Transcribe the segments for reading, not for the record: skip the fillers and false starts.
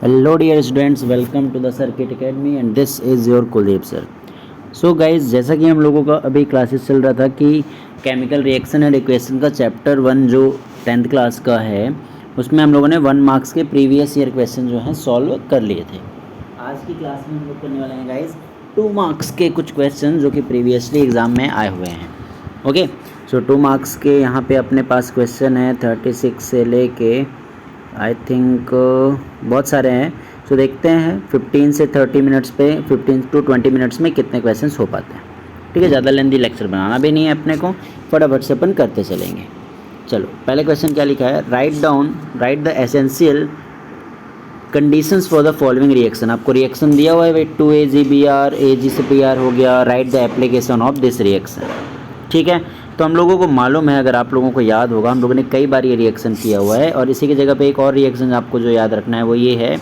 Hello dear students, welcome to the Circuit Academy and this is your Kuldeep sir. So guys, जैसा कि हम लोगों का अभी क्लासेस चल रहा था कि केमिकल रिएक्शन एंड इक्वेशन का चैप्टर 1 जो 10th क्लास का है उसमें हम लोगों ने 1 मार्क्स के प्रीवियस ईयर क्वेश्चन जो हैं सॉल्व कर लिए थे। आज की क्लास में हम लोग करने वाले हैं गाइज 2 मार्क्स के कुछ क्वेश्चन जो कि प्रीवियसली एग्ज़ाम में आए हुए हैं। ओके, सो 2 मार्क्स के यहाँ पे अपने पास क्वेश्चन है 36 से लेके आई थिंक बहुत सारे हैं। सो देखते हैं 15 से 30 मिनट्स पे 15 टू 20 मिनट्स में कितने क्वेश्चंस हो पाते हैं। ठीक है, ज़्यादा लेंदी लेक्चर बनाना भी नहीं है अपने को, फटाफट से अपन करते चलेंगे। चलो, पहले क्वेश्चन क्या लिखा है, right the essential conditions for the following reaction. आपको रिएक्शन दिया हुआ है भाई 2AgBr, Ag से Pr हो गया, right the application of this reaction. ठीक है, तो हम लोगों को मालूम है, अगर आप लोगों को याद होगा, हम लोगों ने कई बार ये रिएक्शन किया हुआ है। और इसी की जगह पे एक और रिएक्शन आपको जो याद रखना है वो ये है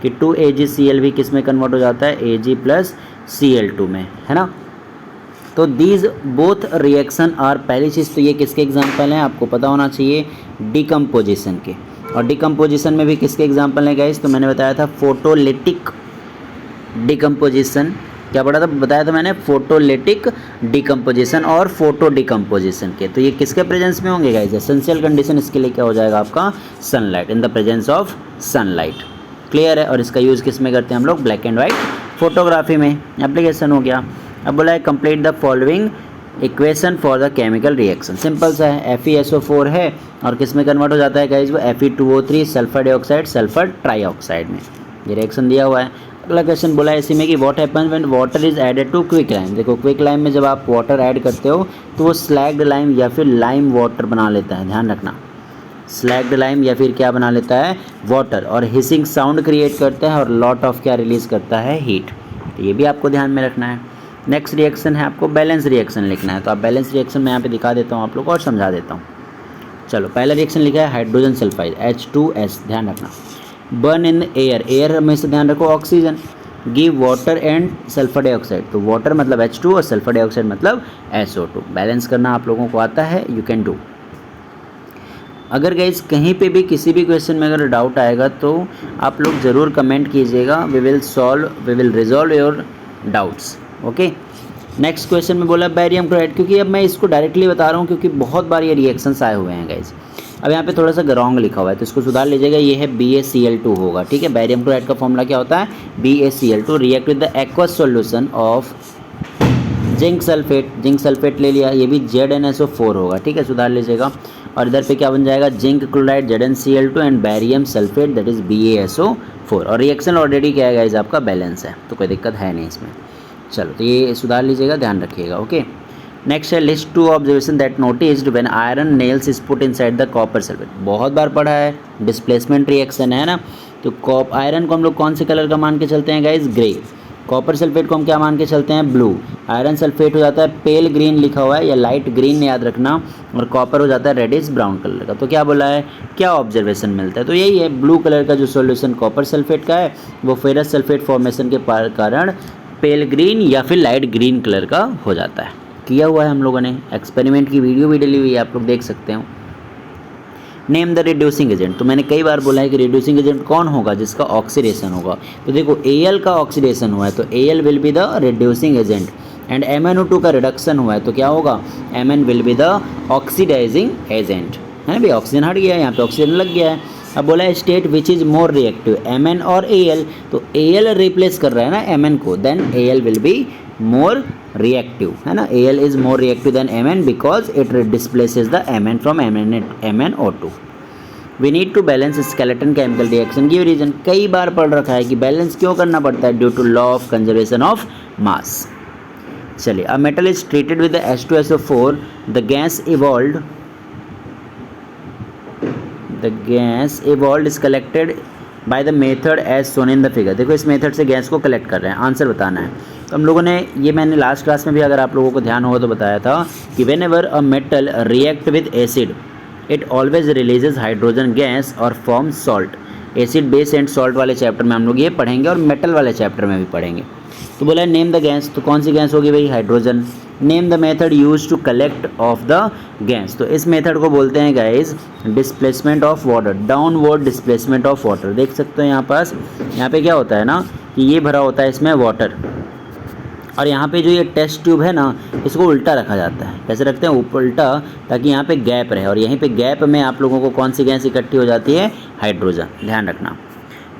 कि 2AgCl भी किस में कन्वर्ट हो जाता है, Ag प्लस Cl2 में, है ना। तो दीज बोथ रिएक्शन आर, पहली चीज़ तो ये किसके एग्जाम्पल हैं आपको पता होना चाहिए, डिकम्पोजिशन के। और डिकम्पोजिशन में भी किसके एग्जाम्पल हैं गाइस, तो मैंने बताया था फोटोलिटिक डिकम्पोजिशन। क्या पढ़ा था, बताया था मैंने, फोटोलिटिक डिकम्पोजिशन और फोटो डिकम्पोजिशन के। तो ये किसके प्रेजेंस में होंगे गाइस, एसेंशियल कंडीशन इसके लिए क्या हो जाएगा आपका, sunlight, in the presence of sunlight. Clear है। और इसका यूज़ किस में करते हैं हम लोग, ब्लैक एंड वाइट फोटोग्राफी में एप्लीकेशन हो गया। अब बोला है complete the following equation for the chemical reaction. Simple सा है, FeSO4 है और किस में कन्वर्ट हो जाता है गाइस, वो Fe2O3 sulphur dioxide sulphur trioxide में। ये रिएक्शन दिया हुआ है। अगला क्वेश्चन बोला है इसी में कि what happens when water is added to quick lime. देखो, क्विक लाइम में जब आप वाटर ऐड करते हो तो वो स्लैग्ड लाइम या फिर लाइम वाटर बना लेता है, ध्यान रखना, स्लैग्ड लाइम या फिर क्या बना लेता है, वाटर, और हिसिंग साउंड क्रिएट करता है और लॉट ऑफ क्या रिलीज करता है, हीट। तो ये भी आपको ध्यान में रखना है। नेक्स्ट रिएक्शन है आपको बैलेंस रिएक्शन लिखना है। तो आप बैलेंस रिएक्शन मैं यहाँ पे दिखा देता हूँ आप लोग को और समझा देता हूँ। चलो, पहला रिएक्शन लिखा है हाइड्रोजन सल्फाइड H2S, ध्यान रखना, बर्न इन एयर, एयर में से ध्यान रखो oxygen, give water and sulphur dioxide. तो वाटर मतलब H2 और सल्फर डाइऑक्साइड मतलब SO2। बैलेंस करना आप लोगों को आता है, यू कैन डू। अगर गाइस कहीं पे भी किसी भी क्वेश्चन में अगर डाउट आएगा तो आप लोग ज़रूर कमेंट कीजिएगा, we will resolve your doubts. Okay, next question में बोला बैरियम क्लोराइड, क्योंकि अब मैं इसको डायरेक्टली बता रहा हूँ क्योंकि बहुत बार ये रिएक्शंस आए हुए हैं गाइस। अब यहाँ पे थोड़ा सा रॉन्ग लिखा हुआ है तो इसको सुधार लीजिएगा, ये है BaCl2 होगा। ठीक है, बैरियम क्लोराइड का फॉर्मूला क्या होता है, BaCl2 react with the aqueous solution of zinc sulphate, zinc sulphate ले लिया, ये भी ZnSO4 होगा। ठीक है, सुधार लीजिएगा। और इधर पे क्या बन जाएगा, zinc chloride ZnCl2 and barium sulphate that is BaSO4। और रिएक्शन ऑलरेडी क्या है गाइस आपका बैलेंस है, तो कोई दिक्कत है नहीं इसमें। चलो, तो ये सुधार लीजिएगा, ध्यान रखिएगा। ओके, नेक्स्ट है list 2 observation that noticed when iron nails is put inside the copper sulphate. बहुत बार पढ़ा है, डिस्प्लेसमेंट रिएक्शन है ना। तो आयरन को हम लोग कौन से कलर का मान के चलते हैं गाइस, ग्रे। कॉपर सल्फेट को हम क्या मान के चलते हैं, ब्लू। आयरन सल्फेट हो जाता है पेल ग्रीन लिखा हुआ है या लाइट ग्रीन याद रखना, और कॉपर हो जाता है रेडिश ब्राउन कलर का। तो क्या बोला है, क्या ऑब्जर्वेशन मिलता है, तो यही है, ब्लू कलर का जो सॉल्यूशन कॉपर सल्फेट का है वो फेरस सल्फेट फॉर्मेशन के कारण पेल ग्रीन या फिर लाइट ग्रीन कलर का हो जाता है। किया हुआ है हम लोगों ने, एक्सपेरिमेंट की वीडियो भी डली हुई है, आप लोग देख सकते हो। नेम द रिड्यूसिंग एजेंट, तो मैंने कई बार बोला है कि रिड्यूसिंग एजेंट कौन होगा, जिसका ऑक्सीडेशन होगा। तो देखो Al का ऑक्सीडेशन हुआ है तो Al will be the reducing agent, and MnO2 का रिडक्शन हुआ है तो क्या होगा, Mn will be the oxidising agent, है ना भाई। ऑक्सीजन हट गया है, यहाँ पे ऑक्सीजन लग गया है। अब बोला है state which is more reactive, Mn और Al, तो Al रिप्लेस कर रहा है ना Mn को, then Al will be more reactive, है ना। Al is more reactive than Mn because it displaces the Mn from MnO2। We need to balance skeleton chemical reaction, give reason. कई बार पढ़ रखा है कि बैलेंस क्यों करना पड़ता है, due to law of conservation of mass. चलिए, a metal is treated with H2SO4, the gas evolved is collected by the method as shown in the figure। देखो, इस मेथड से गैस को कलेक्ट कर रहे हैं, आंसर बताना है। तो हम लोगों ने ये, मैंने लास्ट क्लास में भी अगर आप लोगों को ध्यान होगा तो बताया था कि whenever a metal react with acid it always releases hydrogen gas और form salt. Acid base and salt वाले चैप्टर में हम लोग ये पढ़ेंगे और मेटल वाले चैप्टर में भी पढ़ेंगे। तो बोला है नेम द गैस, तो कौन सी गैस होगी भाई, hydrogen. Name the method use to collect of the gas, तो इस मेथड को बोलते हैं guys displacement of water, downward displacement of water. देख सकते हो यहाँ पे क्या होता है ना कि ये भरा होता है इसमें वाटर, और यहाँ पे जो ये टेस्ट ट्यूब है ना इसको उल्टा रखा जाता है। कैसे रखते हैं, ऊपर उल्टा, ताकि यहाँ पे गैप रहे, और यहीं पे गैप में आप लोगों को कौन सी गैस इकट्ठी हो जाती है, हाइड्रोजन, ध्यान रखना।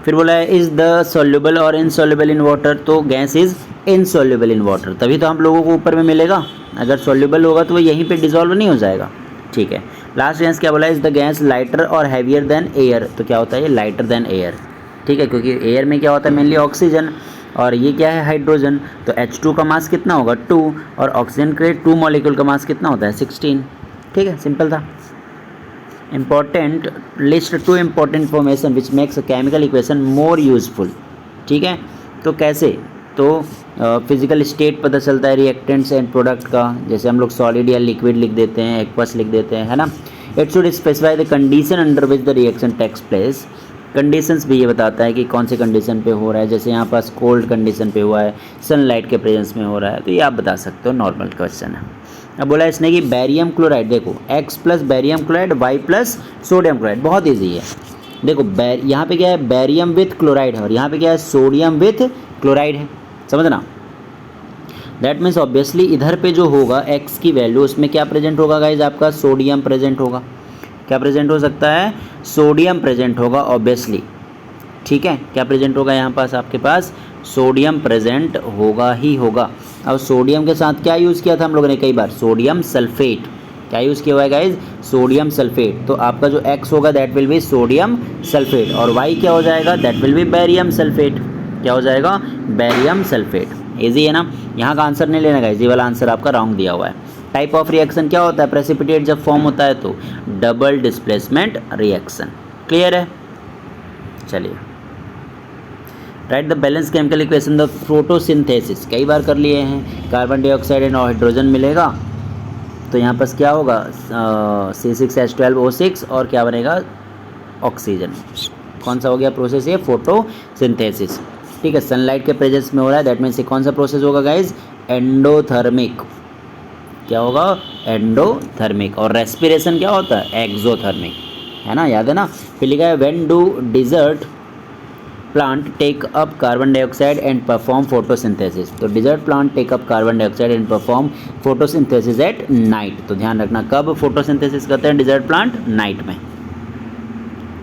फिर बोला है इज़ द सोल्यूबल और इनसोल्यूबल इन वाटर, तो gas is insoluble in water, तभी तो हम लोगों को ऊपर में मिलेगा। अगर सोल्यूबल होगा तो वो यहीं पे डिजोल्व नहीं हो जाएगा, ठीक है। लास्ट गैस क्या बोला है, इज़ द गैस लाइटर और हैवियर देन एयर, तो क्या होता है ये लाइटर देन एयर, ठीक है, क्योंकि एयर में क्या होता है मेनली ऑक्सीजन, और ये क्या है हाइड्रोजन। तो H2 का मास कितना होगा 2, और ऑक्सीजन के 2 मॉलिक्यूल का मास कितना होता है 16, ठीक है, सिंपल था। Important list 2 important information which makes a chemical equation more useful, ठीक है। तो कैसे, तो फिजिकल स्टेट पता चलता है रिएक्टेंट्स एंड प्रोडक्ट का, जैसे हम लोग सॉलिड या लिक्विड लिख देते हैं, एक्वस लिख देते हैं, है ना। It should specify the condition under which the reaction takes place, conditions भी ये बताता है कि कौन से कंडीशन पे हो रहा है, जैसे यहाँ पास कोल्ड कंडीशन पे हुआ है, सनलाइट के प्रेजेंस में हो रहा है, तो ये आप बता सकते हो, नॉर्मल क्वेश्चन है। अब बोला इसने कि बैरियम क्लोराइड, देखो X plus barium chloride, Y plus sodium chloride, बहुत ईजी है। देखो यहाँ पे क्या है, बैरियम विथ क्लोराइड है, और यहाँ पे क्या है, सोडियम विथ क्लोराइड है, समझना। दैट मीन्स ऑब्वियसली इधर पे जो होगा X की वैल्यू, उसमें क्या प्रेजेंट होगा गाइज, आपका सोडियम प्रेजेंट होगा। क्या प्रेजेंट हो सकता है, सोडियम प्रेजेंट होगा ऑब्वियसली, ठीक है। क्या प्रेजेंट होगा यहाँ पास, आपके पास सोडियम प्रेजेंट होगा ही होगा। अब सोडियम के साथ क्या यूज़ किया था हम लोगों ने कई बार, सोडियम सल्फेट। क्या यूज़ किया हुआ है गाइज, सोडियम सल्फेट। तो आपका जो X होगा that will be sodium sulphate, और Y क्या हो जाएगा, that will be barium sulphate. क्या हो जाएगा, बैरियम सल्फेट। ईजी है ना, यहाँ का आंसर नहीं लेना गाइज, ये वाला आंसर आपका रॉन्ग दिया हुआ है। टाइप ऑफ रिएक्शन क्या होता है, प्रेसिपिटेट जब फॉर्म होता है तो डबल डिस्प्लेसमेंट रिएक्शन, क्लियर है। चलिए, right the balance chemical equation the photosynthesis, कई बार कर लिए हैं। कार्बन डाइऑक्साइड एंड हाइड्रोजन मिलेगा, तो यहाँ पास क्या होगा, C6H12O6, और क्या बनेगा, ऑक्सीजन। कौन सा हो गया प्रोसेस, ये फोटोसिंथेसिस, ठीक है। सनलाइट के प्रेजेंस में हो रहा है, दैट मीन्स ये कौन सा प्रोसेस होगा गाइज, एंडोथर्मिक। क्या होगा, एंडोथर्मिक। और रेस्पिरेशन क्या होता है, एक्सोथर्मिक, है ना, याद है ना। फिर लिखा है when do desert plant take up carbon dioxide and perform photosynthesis, तो desert plant take up carbon dioxide and perform photosynthesis at night. तो ध्यान रखना कब फोटोसिंथेसिस करते हैं डिजर्ट प्लांट, नाइट में।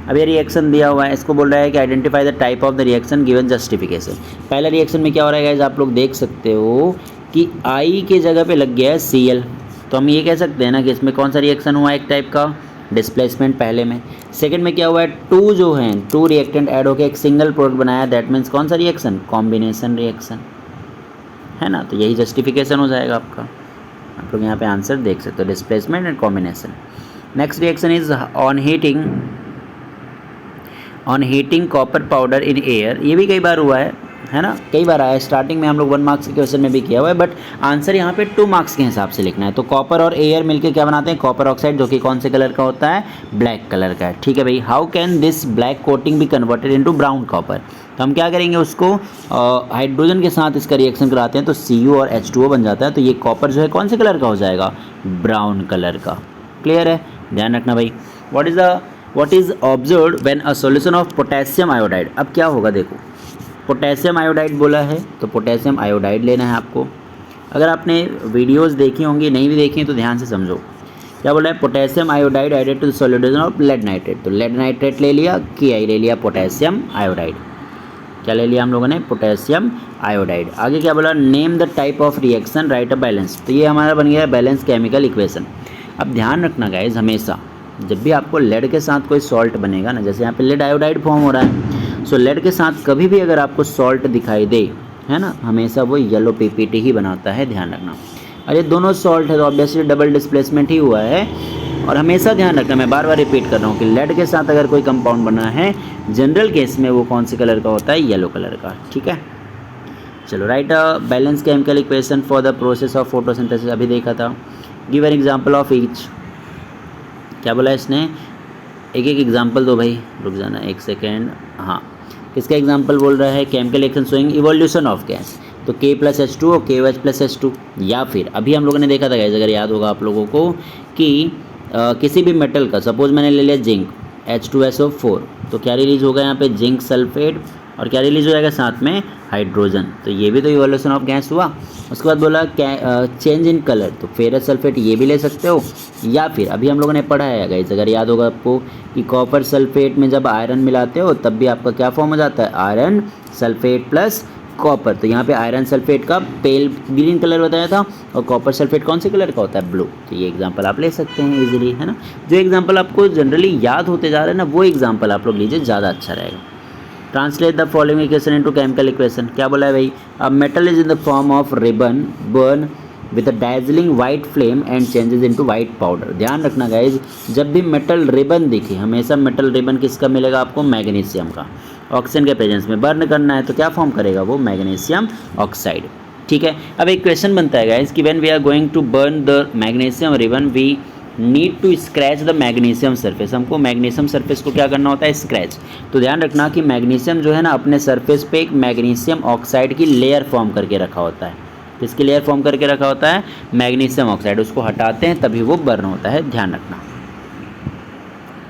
अब ये रिएक्शन दिया हुआ है, इसको बोल रहा है कि identify the type of the reaction given justification. पहले रिएक्शन में क्या हो रहा है गाइस, आप लोग देख सकते हो कि I के जगह पे लग गया है Cl, तो हम ये कह सकते हैं ना कि इसमें कौन सा रिएक्शन हुआ है, एक टाइप का डिस्प्लेसमेंट पहले में। सेकंड में क्या हुआ है, 2 जो हैं 2 रिएक्टेंट ऐड होकर एक सिंगल प्रोडक्ट बनाया, दैट मीन्स कौन सा रिएक्शन, कॉम्बिनेशन रिएक्शन, है ना। तो यही जस्टिफिकेशन हो जाएगा आपका। आप लोग यहाँ पे आंसर देख सकते हो, displacement and combination. Next reaction is on heating copper powder in air, ये भी कई बार हुआ है ना, कई बार आया। स्टार्टिंग में हम लोग 1 मार्क्स के क्वेश्चन में भी किया हुआ है, बट आंसर यहाँ पे 2 मार्क्स के हिसाब से लिखना है। तो कॉपर और एयर मिलके क्या बनाते हैं, कॉपर ऑक्साइड, जो कि कौन से कलर का होता है, ब्लैक कलर का है, ठीक है भाई। How can this black coating be converted into brown copper, तो हम क्या करेंगे, उसको हाइड्रोजन के साथ इसका रिएक्शन कराते हैं, तो Cu और H2O बन जाता है। तो ये कॉपर जो है कौन से कलर का हो जाएगा, ब्राउन कलर का, क्लियर है, ध्यान रखना भाई। What is observed when a solution of potassium iodide. अब क्या होगा, देखो पोटेशियम आयोडाइड बोला है, तो पोटेशियम आयोडाइड लेना है आपको। अगर आपने वीडियोस देखी होंगी, नहीं भी देखी तो ध्यान से समझो। क्या बोला है, potassium iodide added to the solution of lead nitrate, तो लेड नाइट्रेट ले लिया, Ki ले लिया, पोटेशियम आयोडाइड। क्या ले लिया हम लोगों ने, पोटेशियम आयोडाइड। आगे क्या बोला, name the type of reaction, right a balance, तो ये हमारा बन गया बैलेंस केमिकल इक्वेशन। अब ध्यान रखना गाइज, हमेशा जब भी आपको लेड के साथ कोई सॉल्ट बनेगा ना, जैसे यहाँ पे लेड आयोडाइड फॉर्म हो रहा है, सो लेड के साथ कभी भी अगर आपको सॉल्ट दिखाई दे, है ना, हमेशा वो येलो PPT ही बनाता है, ध्यान रखना। और ये दोनों सॉल्ट है तो ऑब्वियसली डबल डिस्प्लेसमेंट ही हुआ है। और हमेशा ध्यान रखना, मैं बार बार रिपीट कर रहा हूँ कि लेड के साथ अगर कोई कंपाउंड बना है, जनरल केस में वो कौन से कलर का होता है, येलो कलर का, ठीक है। चलो, right a balance chemical equation for the process of photosynthesis, अभी देखा था। Give an example of each, क्या बोला इसने, एक एक एग्जाम्पल दो भाई, रुक जाना एक सेकेंड। हाँ, किसका एग्जाम्पल बोल रहा है, chemical reaction showing evolution of gas, तो K+H2O KOH+H2। या फिर अभी हम लोगों ने देखा था गाइस, अगर याद होगा आप लोगों को, कि किसी भी मेटल का, सपोज मैंने ले लिया जिंक H2SO4, तो क्या रिलीज होगा यहाँ पे, जिंक सल्फेट, और क्या रिलीज हो जाएगा साथ में, हाइड्रोजन। तो ये भी तो इवोल्यूशन ऑफ गैस हुआ। उसके बाद बोला चेंज इन कलर, तो फेरस सल्फेट ये भी ले सकते हो। या फिर अभी हम लोगों ने पढ़ा है गाइस, अगर याद होगा आपको, कि कॉपर सल्फेट में जब आयरन मिलाते हो तब भी आपका क्या फॉर्म हो जाता है, आयरन सल्फेट प्लस कॉपर। तो यहाँ पे आयरन सल्फेट का पेल ग्रीन कलर बताया था, और कॉपर सल्फेट कौन से कलर का होता है, ब्लू। तो ये एग्जांपल आप ले सकते हैं इजीली, है ना। जो एग्जांपल आपको जनरली याद होते जा रहे हैं ना, वो एग्जांपल आप लोग लीजिए, ज़्यादा अच्छा रहेगा। Translate the following equation into chemical equation. क्या बोला है भाई, अ metal is in the form of ribbon burn with a dazzling white flame and changes into white powder. ध्यान रखना गाइज, जब भी मेटल रिबन दिखे, हमेशा मेटल रिबन किसका मिलेगा आपको, मैग्नीशियम का। ऑक्सीजन के प्रेजेंस में बर्न करना है तो क्या फॉर्म करेगा वो, मैग्नीशियम ऑक्साइड। ठीक है, अब एक क्वेश्चन बनता है गाइज कि when we are going to burn the magnesium ribbon we need to scratch the magnesium surface. हमको मैग्नीशियम सरफेस को क्या करना होता है, स्क्रैच। तो ध्यान रखना कि मैग्नीशियम जो है ना, अपने सरफेस पे एक मैग्नीशियम ऑक्साइड की लेयर फॉर्म करके रखा होता है। किसकी लेयर फॉर्म करके रखा होता है, मैग्नीशियम ऑक्साइड। उसको हटाते हैं तभी वो बर्न होता है, ध्यान रखना।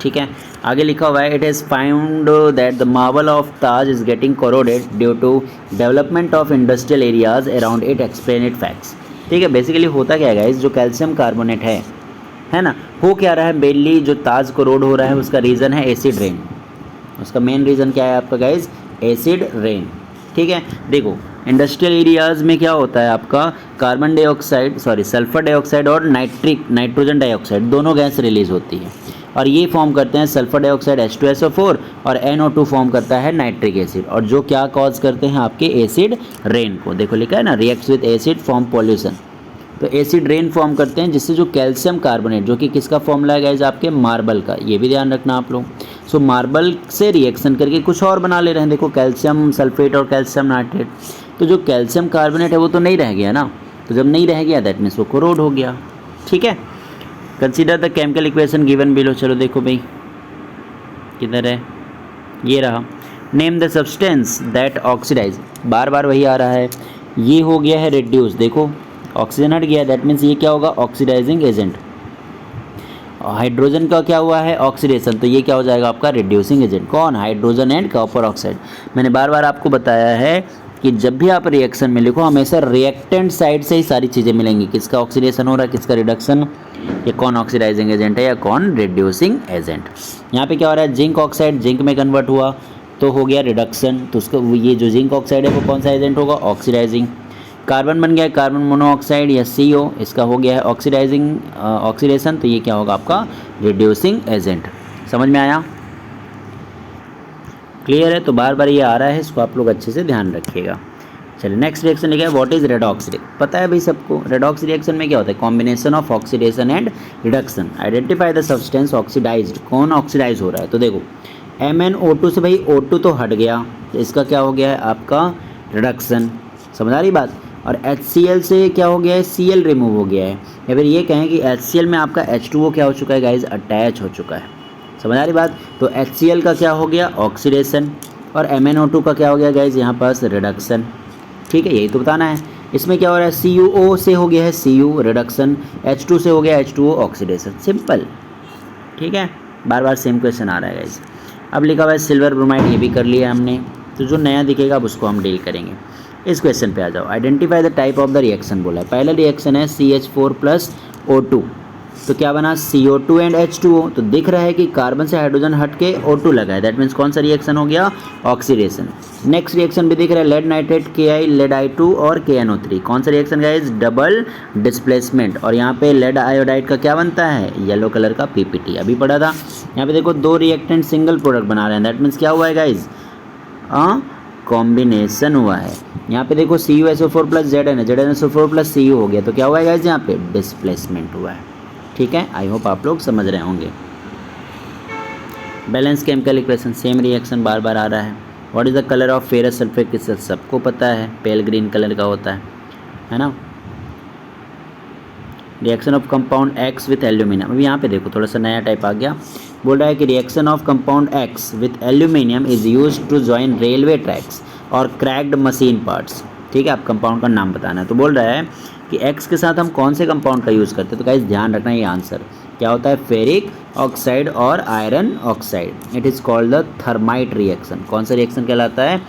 ठीक है, आगे लिखा हुआ है, it is found that the marble of Taj is getting corroded due to development of industrial areas around it, explain it facts. ठीक है, बेसिकली होता क्या है गाइस, जो कैल्शियम कार्बोनेट है ना, हो क्या रहा है, मेनली जो ताज कोरोड हो रहा है उसका रीज़न है एसिड रेन। उसका मेन रीज़न क्या है आपका गाइस, एसिड रेन। ठीक है, देखो इंडस्ट्रियल एरियाज़ में क्या होता है आपका, carbon dioxide, sorry sulphur dioxide और नाइट्रोजन डाइऑक्साइड दोनों गैस रिलीज होती है, और ये फॉर्म करते हैं सल्फर डाइऑक्साइड H2SO4, और NO2 फॉर्म करता है नाइट्रिक एसिड, और जो क्या कॉज करते हैं आपके एसिड रेन को। देखो लिखा है ना, reacts with acid form pollution. तो एसिड रेन फॉर्म करते हैं, जिससे जो कैल्शियम कार्बोनेट, जो कि किसका फॉर्मूला है गाइस, आपके मार्बल का, ये भी ध्यान रखना आप लोग। सो मार्बल से रिएक्शन करके कुछ और बना ले रहे हैं। देखो कैल्शियम सल्फेट और कैल्शियम नाइट्रेट, तो जो कैल्शियम कार्बोनेट है वो तो नहीं रह गया ना, तो जब नहीं रह गया दैट मीन्स वो कोरोड हो गया। ठीक है, consider the chemical equation given below. चलो देखो भाई किधर है, ये रहा। Name the substance that oxidize, बार बार वही आ रहा है। ये हो गया है रिड्यूस, देखो ऑक्सीजन हट गया, दैट मीन्स ये क्या होगा, ऑक्सीडाइजिंग एजेंट। हाइड्रोजन का क्या हुआ है, ऑक्सीडेशन, तो ये क्या हो जाएगा आपका रिड्यूसिंग एजेंट। कौन, हाइड्रोजन एंड कॉपर ऑक्साइड। मैंने बार बार आपको बताया है कि जब भी आप रिएक्शन में लिखो, हमेशा रिएक्टेंट साइड से ही सारी चीज़ें मिलेंगी, किसका ऑक्सीडेशन हो रहा है, किसका रिडक्शन, ये कौन ऑक्सीडाइजिंग एजेंट है या कौन रिड्यूसिंग एजेंट। यहाँ पे क्या हो रहा है, जिंक ऑक्साइड जिंक में कन्वर्ट हुआ तो हो गया रिडक्शन, तो उसका ये जो जिंक ऑक्साइड है वो कौन सा एजेंट होगा, ऑक्सीडाइजिंग। कार्बन बन गया कार्बन मोनोऑक्साइड या CO, इसका हो गया है ऑक्सीडाइजिंग ऑक्सीडेशन, तो ये क्या होगा आपका रिड्यूसिंग एजेंट। समझ में आया, क्लियर है। तो बार बार ये आ रहा है, इसको आप लोग अच्छे से ध्यान रखिएगा। चलिए नेक्स्ट रिएक्शन लिखा है, व्हाट इज रेडॉक्स रिएक्शन। पता है भाई सबको, रेडॉक्स रिएक्शन में क्या होता है, combination of oxidation and reduction. Identify the substance oxidised, कौन ऑक्सीडाइज हो रहा है। तो देखो MnO2 से भाई O2 तो हट गया, तो इसका क्या हो गया है आपका रिडक्शन। समझ आ रही बात। और HCl से क्या हो गया है, Cl रिमूव हो गया है। या फिर ये कहें कि HCl में आपका H2O क्या हो चुका है गाइज, अटैच हो चुका है। समझ आ रही बात। तो HCl का क्या हो गया, ऑक्सीडेशन, और MnO2 का क्या हो गया गाइज, यहाँ पास रिडक्शन। ठीक है, यही तो बताना है। इसमें क्या हो रहा है, CuO से हो गया है Cu रिडक्शन, H2 से हो गया H2O ऑक्सीडेशन, सिंपल। ठीक है, बार बार सेम क्वेश्चन आ रहा है गाइज। अब लिखा हुआ है सिल्वर ब्रोमाइड, ये भी कर लिया हमने, तो जो नया दिखेगा अब उसको हम डील करेंगे। इस क्वेश्चन पे आ जाओ, identify the type of the reaction बोला है। पहला रिएक्शन है CH4 + O2, तो क्या बना CO2 एंड H2O। तो दिख रहा है कि कार्बन से हाइड्रोजन हट के O2 लगा है, दैट मीन्स कौन सा रिएक्शन हो गया, ऑक्सीडेशन। नेक्स्ट रिएक्शन भी दिख रहा है, lead nitrate Ki, lead I2 और KNO3, कौन सा रिएक्शन गाइज, डबल डिस्प्लेसमेंट। और यहाँ पे लेड आयोडाइड का क्या बनता है, येलो कलर का PPT, अभी पढ़ा था। यहाँ पे देखो दो रिएक्टेंट सिंगल प्रोडक्ट बना रहे हैं, दैट मीन्स क्या हुआ है गाइज, कॉम्बिनेशन हुआ है। यहाँ पे देखो CuSO4 + ZnSO4 + Cu हो गया, तो क्या हुआ है गाइज, यहाँ पे डिस्प्लेसमेंट हुआ है। ठीक है, आई होप आप लोग समझ रहे होंगे। Balance chemical equation, same reaction बार बार आ रहा है। What is the colour of ferrous sulphate crystal, सबको पता है पेल ग्रीन कलर का होता है ना। Reaction of compound X with aluminium, अभी यहाँ पे देखो थोड़ा सा नया टाइप आ गया। बोल रहा है कि reaction of compound X with aluminium is used to join railway tracks और क्रैक्ड मशीन पार्ट्स। ठीक है, आप कंपाउंड का नाम बताना है। तो बोल रहा है कि X के साथ हम कौन से कंपाउंड का यूज़ करते हैं, तो गाइस ध्यान रखना ये आंसर क्या होता है, फेरिक ऑक्साइड और iron oxide. It is called the thermite reaction. कौन सा रिएक्शन कहलाता है,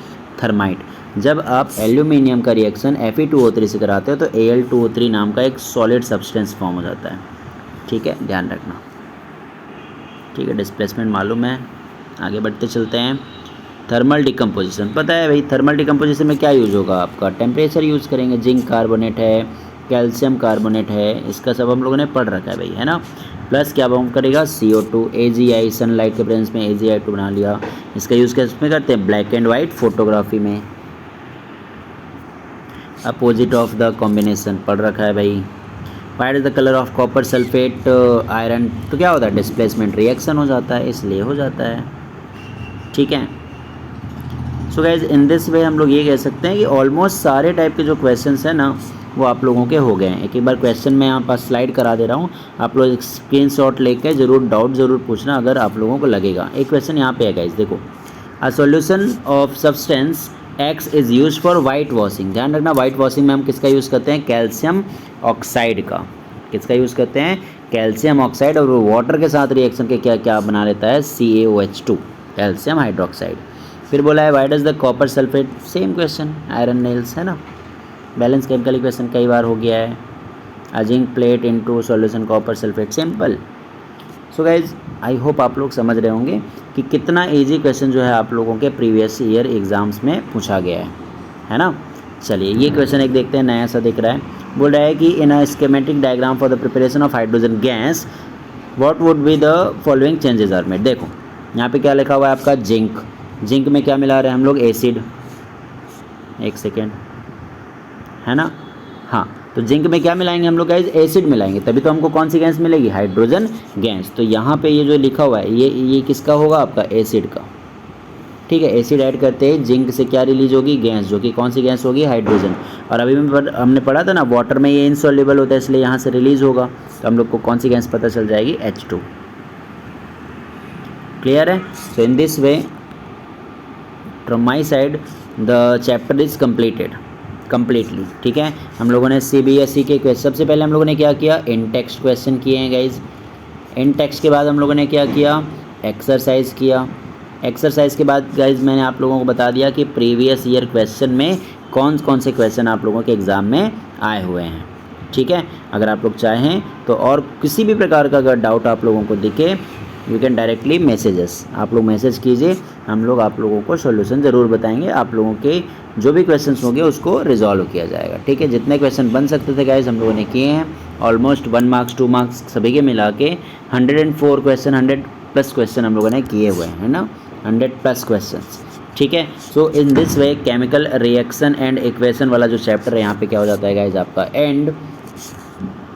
थर्माइट। जब आप एल्यूमिनियम का रिएक्शन Fe2O3 से कराते हो तो Al2O3 नाम का एक सॉलिड सब्सटेंस फॉर्म हो जाता है। ठीक है, ध्यान रखना। ठीक है, डिस्प्लेसमेंट मालूम है, आगे बढ़ते चलते हैं। थर्मल डिकम्पोजिशन पता है भाई, थर्मल डिकम्पोजिशन में क्या यूज होगा आपका, टेम्परेचर यूज़ करेंगे। जिंक कार्बोनेट है, कैल्शियम कार्बोनेट है, इसका सब हम लोगों ने पढ़ रखा है भाई, है ना। प्लस क्या बॉम्ब करेगा, CO2, AgI, सनलाइट के प्रेजेंस में AgI2 बना लिया। इसका यूज़ किस में करते हैं, ब्लैक एंड वाइट फोटोग्राफी में। अपोजिट ऑफ द कॉम्बिनेशन पढ़ रखा है भाई। White is the colour of copper sulphate iron, तो क्या होता है, डिस्प्लेसमेंट रिएक्शन हो जाता है, इसलिए हो जाता है। ठीक है, सो गाइज इन दिस वे हम लोग ये कह सकते हैं कि ऑलमोस्ट सारे टाइप के जो क्वेश्चंस हैं ना वो आप लोगों के हो गए हैं। एक बार क्वेश्चन मैं यहाँ पास स्लाइड करा दे रहा हूँ, आप लोग स्क्रीनशॉट लेके ज़रूर डाउट ज़रूर पूछना अगर आप लोगों को लगेगा। एक क्वेश्चन यहाँ पे है गाइज, देखो, a solution of substance X is use for white washing. ध्यान रखना, वाइट वॉशिंग में हम किसका यूज़ करते हैं, कैल्शियम ऑक्साइड का। किसका यूज़ करते हैं, कैल्शियम ऑक्साइड, और वो वाटर के साथ रिएक्शन के क्या क्या बना लेता है, CaOH2, कैल्शियम हाइड्रोक्साइड। फिर बोला है white is the copper sulphate, same question, iron nails, है ना। बैलेंस केमिकल क्वेश्चन कई बार हो गया है। A zinc plate into solution copper sulphate, simple. So guys I hope आप लोग समझ रहे होंगे कि कितना इजी क्वेश्चन जो है आप लोगों के प्रीवियस ईयर एग्जाम्स में पूछा गया है ना। चलिए ये क्वेश्चन एक देखते हैं, नया सा दिख रहा है। बोल रहा है कि in a schematic diagram for the preparation of hydrogen gas what would be the following changes are made. देखो यहाँ पे क्या लिखा हुआ है आपका, जिंक। जिंक में क्या मिला रहे हैं हम लोग, एसिड। एक सेकेंड, है ना, हाँ। तो जिंक में क्या मिलाएंगे हम लोग गाइस, एसिड मिलाएंगे, तभी तो हमको कौन सी गैस मिलेगी, हाइड्रोजन गैस। तो यहाँ पे ये जो लिखा हुआ है ये किसका होगा आपका, एसिड का। ठीक है, एसिड ऐड करते हैं, जिंक से क्या रिलीज होगी, गैस, जो कि कौन सी गैस होगी, हाइड्रोजन। और अभी हमने पढ़ा था ना, वाटर में ये इनसॉल्युबल होता है इसलिए यहाँ से रिलीज होगा, तो हम लोग को कौन सी गैस पता चल जाएगी, H2। क्लियर है। So in this way from my side the chapter is completely. ठीक है, हम लोगों ने CBSE के क्वेश्चन, सबसे पहले हम लोगों ने क्या किया, इन टेक्स्ट क्वेश्चन किए हैं गाइज। इन टेक्स्ट के बाद हम लोगों ने क्या किया, एक्सरसाइज किया। एक्सरसाइज के बाद गाइज मैंने आप लोगों को बता दिया कि प्रीवियस ईयर क्वेश्चन में कौन कौन से क्वेश्चन आप लोगों के एग्ज़ाम में आए हुए हैं। ठीक है, अगर आप लोग चाहें तो और किसी भी प्रकार का अगर डाउट आप लोगों को दिखे, यू कैन डायरेक्टली मैसेजेस, आप लोग मैसेज कीजिए, हम लोग आप लोगों को सॉल्यूशन ज़रूर बताएंगे। आप लोगों के जो भी क्वेश्चंस होंगे उसको रिजॉल्व किया जाएगा। ठीक है, जितने क्वेश्चन बन सकते थे गाइज हम लोगों ने किए हैं। ऑलमोस्ट 1 मार्क्स 2 मार्क्स सभी के मिला के 104 क्वेश्चन, 100+ क्वेश्चन हम लोगों ने किए हुए हैं, है ना, 100+ क्वेश्चंस। ठीक है, so in this way chemical reaction and equation वाला जो चैप्टर है यहाँ पे क्या हो जाता है गाइज आपका एंड।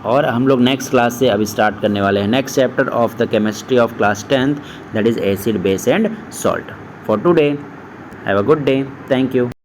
और हम लोग नेक्स्ट क्लास से अभी स्टार्ट करने वाले हैं next chapter of the chemistry of class 10th, that is acid, base and salt. For today have a good day, thank you.